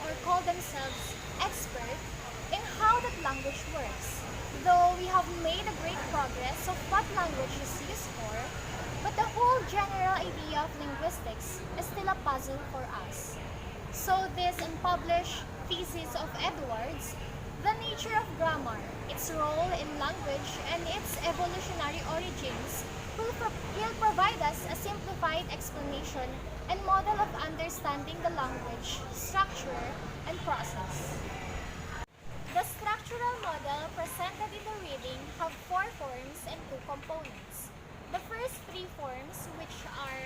or call themselves expert in how that language works. Though we have made a great progress of what language is used for, but the whole general idea of linguistics is still a puzzle for us. So this unpublished thesis of Edwards, The Nature of Grammar, its role in language, and its evolutionary origins, will provide us a simplified explanation and model of understanding the language, structure, and process. The structural model presented in the reading have 4 forms and 2 components. The first 3 forms, which are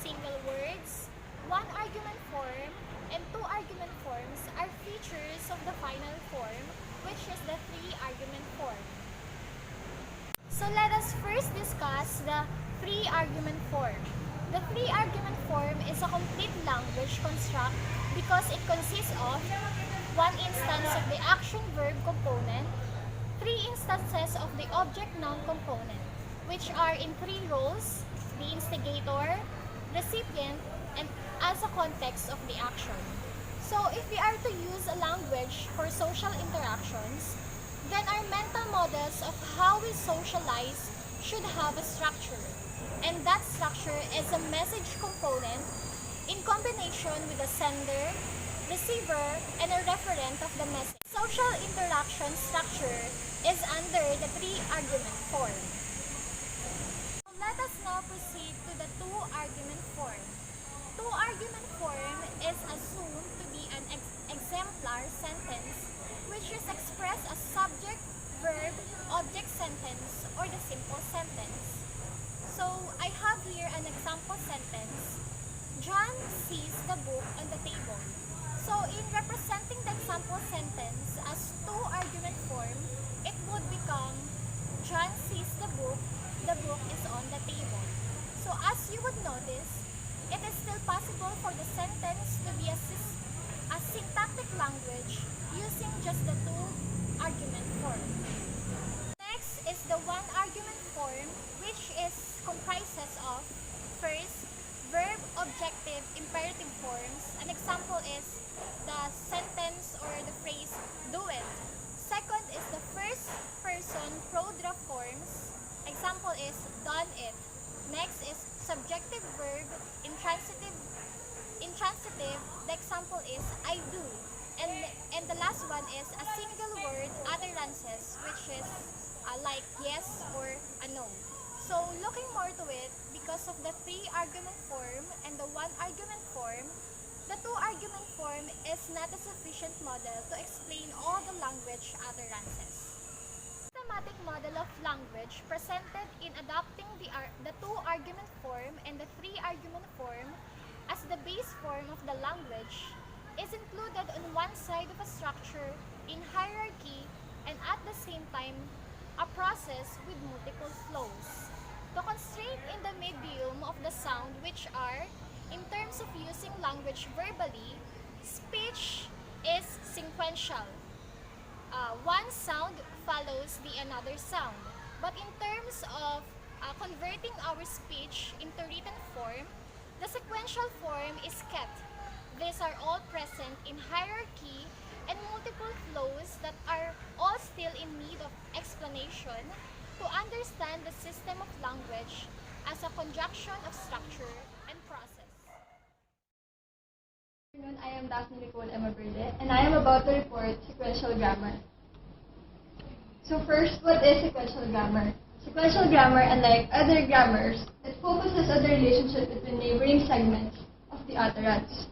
single words, 1 argument form, and 2 argument forms, are features of the final form, which is the 3 argument form. So let us first discuss the 3 argument form. The 3 argument form is a complete language construct because it consists of 1 instance of the action-verb component, 3 instances of the object-noun component, which are in 3 roles: the instigator, recipient, and as a context of the action. So if we are to use a language for social interactions, then our mental models of how we socialize should have a structure. And that structure is a message component in combination with a sender, receiver, and a referent of the message. Social interaction structure is under the 3 argument form. Let us now proceed to the 2 argument form. 2 argument form is assumed to be an exemplar sentence, which is expressed as subject, verb, object sentence, or the simple sentence. So I have here an example sentence. John sees the book on the table. So in representing the example sentence as 2 argument form, it would become John sees the book is on the table. So as you would notice, it is still possible for the sentence to be a syntactic language using just the 2 argument form. Next is the 1 argument form, which comprises of first, verb, objective, imperative forms. An example is the sentence or the phrase, do it. Second is the first person prodrug forms. Example is, done it. Next is subjective verb. Intransitive, the example is, I do. And the last one is a single word utterances, which is like yes or a no. So looking more to it, because of the 3 argument form and the 1 argument form, the 2 argument form is not a sufficient model to explain all the language utterances. The systematic model of language presented in adopting the 2 argument form and the 3 argument form as the base form of the language is included on one side of a structure in hierarchy and at the same time a process with multiple flows. The constraint in the medium of the sound, which are, in terms of using language verbally, speech is sequential. One sound follows the another sound. But in terms of converting our speech into written form, the sequential form is kept. These are all present in hierarchy and multiple flows that are all still in need of explanation to understand the system of language as a conjunction of structure and process. Good afternoon, I am Daphne Aberde, and I am about to report sequential grammar. So first, what is sequential grammar? Sequential grammar, unlike other grammars, it focuses on the relationship between neighboring segments of the utterance.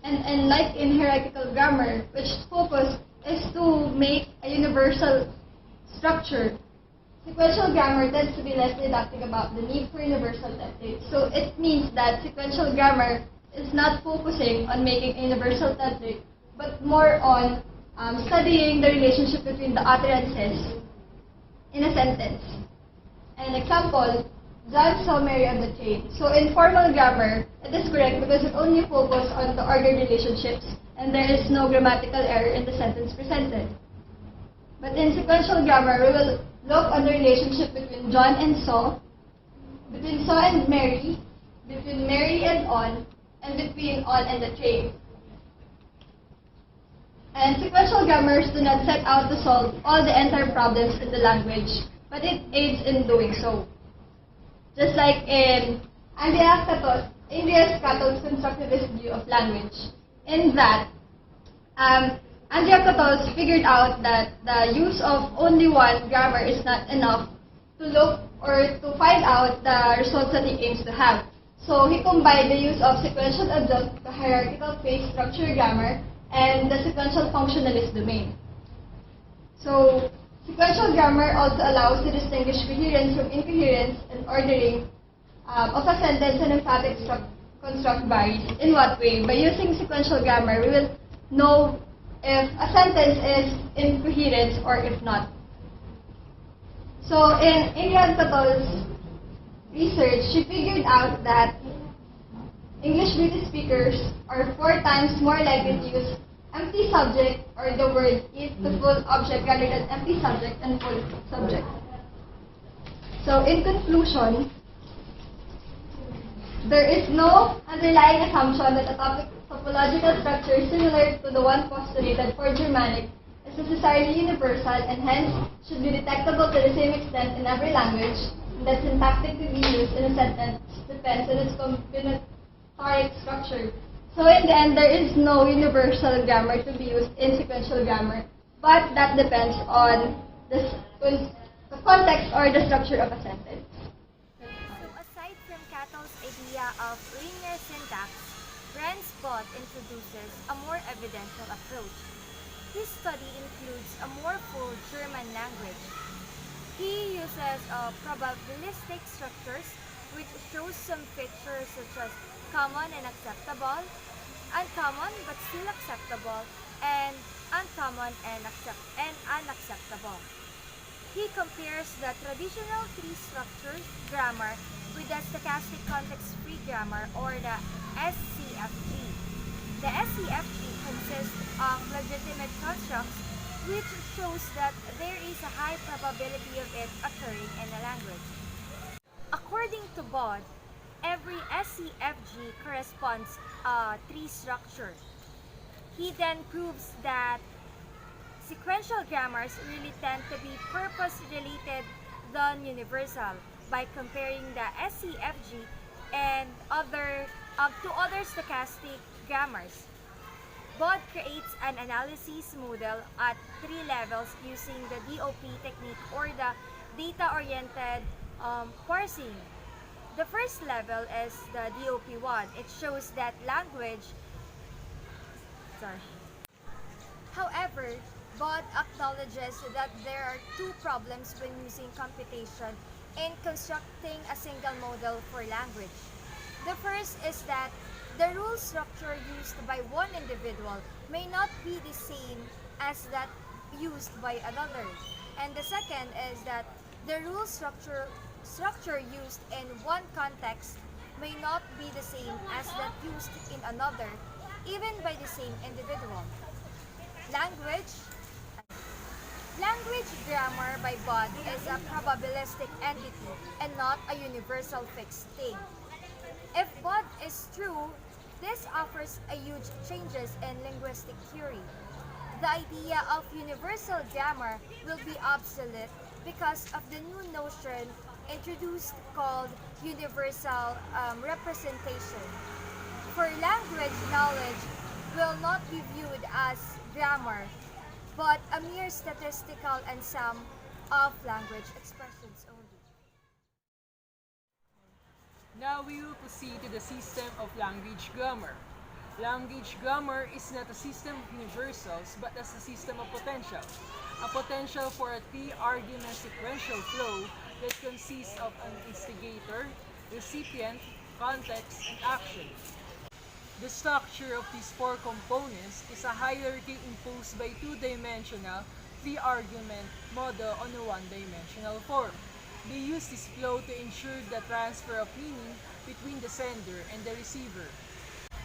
And like in hierarchical grammar, which focus is to make a universal structure, sequential grammar tends to be less didactic about the need for universal templates. So it means that sequential grammar is not focusing on making a universal template, but more on studying the relationship between the utterances in a sentence. An example, John saw Mary on the train. So in formal grammar, it is correct because it only focuses on the ordered relationships and there is no grammatical error in the sentence presented. But in sequential grammar, we will look on the relationship between John and saw, between saw and Mary, between Mary and on between on and the train. And sequential grammars do not set out to solve all the entire problems in the language, but it aids in doing so. Just like in Andrea Catto's constructivist view of language, in that Andrea Catto's figured out that the use of only one grammar is not enough to look or to find out the results that he aims to have. So he combined the use of sequential adjunct to hierarchical phase structure grammar and the sequential functionalist domain. So sequential grammar also allows to distinguish coherence from incoherence and ordering of a sentence and emphatic construct varies. In what way? By using sequential grammar, we will know if a sentence is in coherence or if not. So in Ingrid Catto's research, she figured out that English British speakers are 4 times more likely to use empty subject or the word is the full object rather than empty subject and full subject. So in conclusion, there is no underlying assumption that a topological structure similar to the one postulated for Germanic is necessarily universal and hence should be detectable to the same extent in every language, and that syntactic to be used in a sentence depends on its combinatoric structure. So in the end, there is no universal grammar to be used in sequential grammar, but that depends on the context or the structure of a sentence. So aside from Catto's idea of linear syntax, Ren's Bott introduces a more evidential approach. His study includes a more full German language. He uses probabilistic structures which shows some features such as common and acceptable, uncommon but still acceptable, and uncommon and unacceptable. He compares the traditional three-structured grammar with the stochastic context-free grammar or the SCFG. The SCFG consists of legitimate constructs which shows that there is a high probability of it occurring in a language. According to Bott, every SCFG corresponds a tree structure. He then proves that sequential grammars really tend to be purpose-related than universal by comparing the SCFG and to other stochastic grammars. Bott creates an analysis model at 3 levels using the DOP technique or the data-oriented parsing. The first level is the DOP1. It shows that However, Bott acknowledges that there are 2 problems when using computation in constructing a single model for language. The first is that the rule structure used by one individual may not be the same as that used by another. And the second is that the rule structure used in one context may not be the same as that used in another, even by the same individual. Language grammar by Bott is a probabilistic entity and not a universal fixed thing. If Bott is true, this offers a huge changes in linguistic theory. The idea of universal grammar will be obsolete because of the new notion introduced called universal representation. For language, knowledge will not be viewed as grammar, but a mere statistical and sum of language expressions only. Now we will proceed to the system of language grammar. Language grammar is not a system of universals but as a system of potentials. A potential for a 3-argument sequential flow that consists of an instigator, recipient, context, and action. The structure of these 4 components is a hierarchy imposed by 2-dimensional 3-argument model on a 1-dimensional form. They use this flow to ensure the transfer of meaning between the sender and the receiver.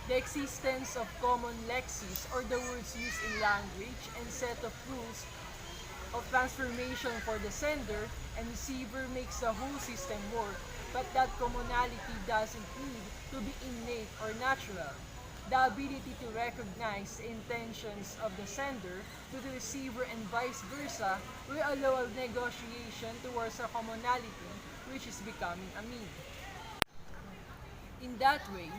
The existence of common lexis or the words used in language and set of rules of transformation for the sender and receiver makes the whole system work, but that commonality doesn't need to be innate or natural. The ability to recognize the intentions of the sender to the receiver and vice versa will allow a negotiation towards a commonality which is becoming a mean. In that way,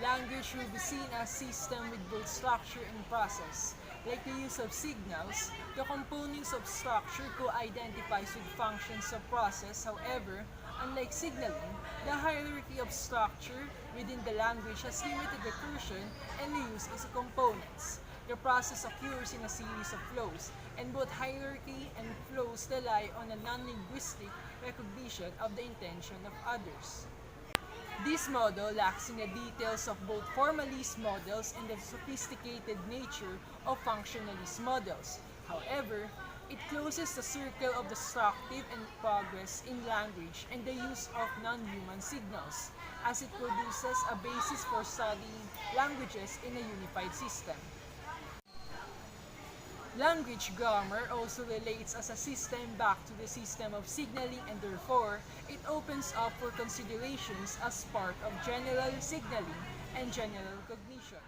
language will be seen as system with both structure and process. Like the use of signals, the components of structure co-identifies with functions of process. However, unlike signaling, the hierarchy of structure within the language has limited recursion and the use is components. The process occurs in a series of flows, and both hierarchy and flows rely on a non-linguistic recognition of the intention of others. This model lacks in the details of both formalist models and the sophisticated nature of functionalist models. However, it closes the circle of destructive and progress in language and the use of non-human signals, as it produces a basis for studying languages in a unified system. Language grammar also relates as a system back to the system of signaling, and therefore, it opens up for considerations as part of general signaling and general cognition.